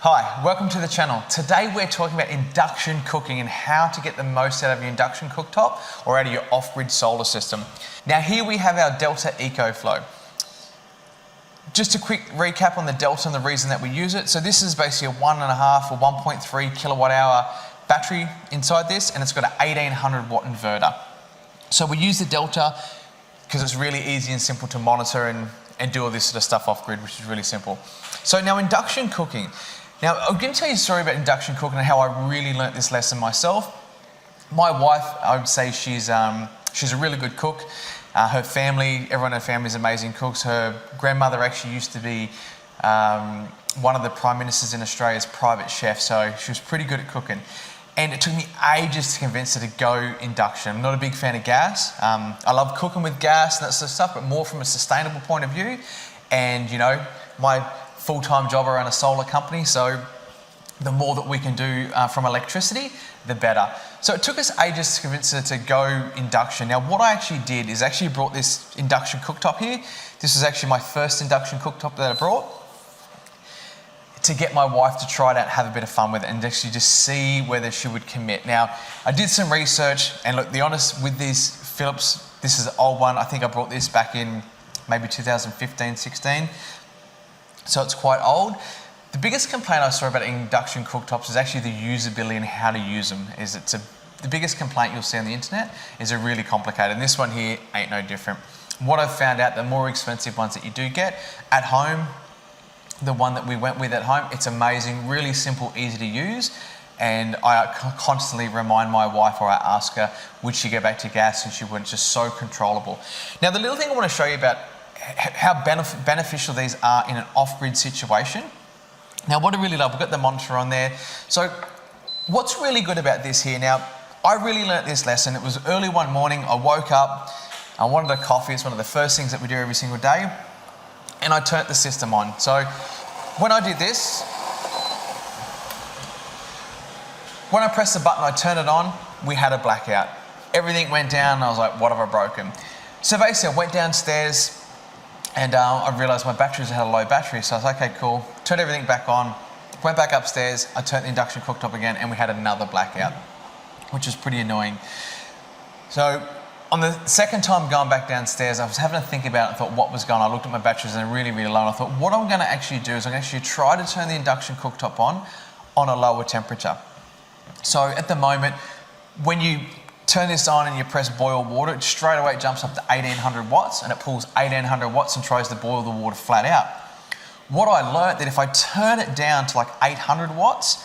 Hi, welcome to the channel. Today we're talking about induction cooking and how to get the most out of your induction cooktop or out of your off-grid solar system. Now here we have our Delta EcoFlow. Just a quick recap on the Delta and the reason that we use it. So this is basically a 1.5 or 1.3 kilowatt hour battery inside this, and it's got an 1800 watt inverter. So we use the Delta because it's really easy and simple to monitor and do all this sort of stuff off-grid, which is really simple. So now induction cooking. Now, I'm going to tell you a story about induction cooking and how I really learnt this lesson myself. My wife, I would say she's a really good cook. Her family, everyone in her family is amazing cooks. Her grandmother actually used to be one of the Prime Ministers in Australia's private chef, so she was pretty good at cooking. And it took me ages to convince her to go induction. I'm not a big fan of gas. I love cooking with gas and that sort of stuff, but more from a sustainable point of view. And, you know, my full-time job around a solar company, so the more that we can do from electricity, the better. So it took us ages to convince her to go induction. Now what I actually did is actually brought this induction cooktop here. This is actually my first induction cooktop that I brought to get my wife to try it out, have a bit of fun with it and actually just see whether she would commit. Now I did some research and look, to be honest, with these Philips, this is an old one. I think I brought this back in maybe 2015, 16. So it's quite old. The biggest complaint I saw about induction cooktops is actually the usability and how to use them. The biggest complaint you'll see on the internet is they're really complicated. And this one here ain't no different. What I've found out, the more expensive ones that you do get at home, the one that we went with at home, it's amazing, really simple, easy to use. And I constantly remind my wife, or I ask her, would she go back to gas, and she wouldn't. It's just so controllable. Now the little thing I want to show you about how beneficial these are in an off-grid situation. Now what I really love, we've got the monitor on there. So what's really good about this here, now I really learnt this lesson. It was early one morning, I woke up, I wanted a coffee. It's one of the first things that we do every single day. And I turned the system on. So when I did this, when I pressed the button, I turned it on, we had a blackout. Everything went down and I was like, what have I broken? So basically I went downstairs, and I realised my batteries had a low battery, so I was like, okay, cool. Turned everything back on, went back upstairs, I turned the induction cooktop again, and we had another blackout, which was pretty annoying. So on the second time going back downstairs, I was having to think about it. I thought, what was going on? I looked at my batteries and they're really, really low. And I thought, what I'm going to actually do is I'm going to actually try to turn the induction cooktop on a lower temperature. So at the moment, when you turn this on and you press boil water, it straight away jumps up to 1800 watts and it pulls 1800 watts and tries to boil the water flat out. What I learnt that if I turn it down to like 800 watts,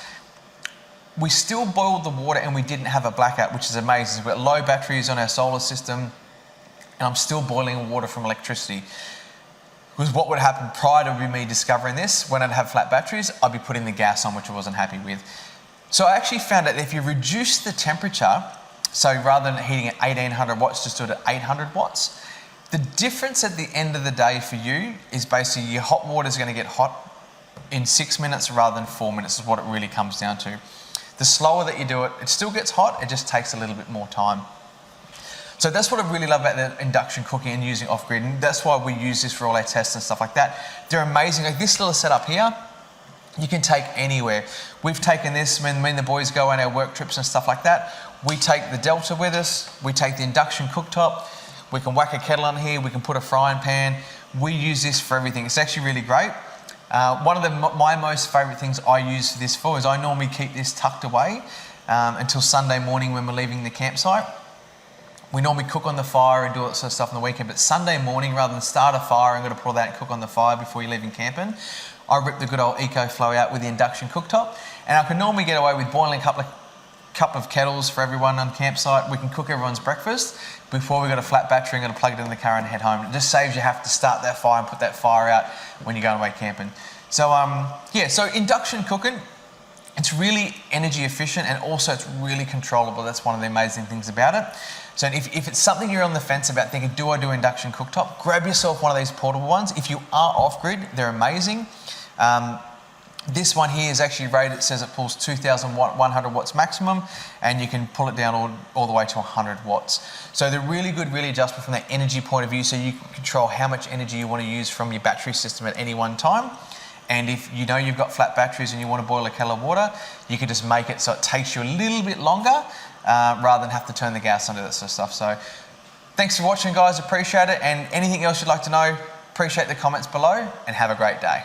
we still boiled the water and we didn't have a blackout, which is amazing. We've got low batteries on our solar system and I'm still boiling water from electricity. Because what would happen prior to me discovering this, when I'd have flat batteries, I'd be putting the gas on, which I wasn't happy with. So I actually found out that if you reduce the temperature, so rather than heating at 1800 watts, just do it at 800 watts. The difference at the end of the day for you is basically your hot water is going to get hot in 6 minutes rather than 4 minutes is what it really comes down to. The slower that you do it, it still gets hot, it just takes a little bit more time. So that's what I really love about the induction cooking and using off-grid, and that's why we use this for all our tests and stuff like that. They're amazing. Like this little setup here, you can take anywhere. We've taken this when me and the boys go on our work trips and stuff like that. We take the Delta with us, we take the induction cooktop, we can whack a kettle on here, we can put a frying pan. We use this for everything. It's actually really great. One of my most favourite things I use this for is I normally keep this tucked away until Sunday morning when we're leaving the campsite. We normally cook on the fire and do all that sort of stuff on the weekend, but Sunday morning, rather than start a fire and go to pull that and cook on the fire before you're leaving camping, I rip the good old EcoFlow out with the induction cooktop, and I can normally get away with boiling a cup of kettles for everyone on campsite. We can cook everyone's breakfast before we got a flat battery and got to plug it in the car and head home. It just saves you have to start that fire and put that fire out when you're going away camping. So yeah, so induction cooking, it's really energy efficient and also it's really controllable. That's one of the amazing things about it. So if it's something you're on the fence about thinking, do I do induction cooktop? Grab yourself one of these portable ones. If you are off-grid, they're amazing. This one here is actually rated, it says it pulls 2100 watts maximum, and you can pull it down all the way to 100 watts. So they're really good, really adjustable from the energy point of view, so you can control how much energy you want to use from your battery system at any one time. And if you know you've got flat batteries and you want to boil a kettle of water, you can just make it so it takes you a little bit longer rather than have to turn the gas on, that sort of stuff. So thanks for watching, guys. Appreciate it. And anything else you'd like to know, appreciate the comments below, and have a great day.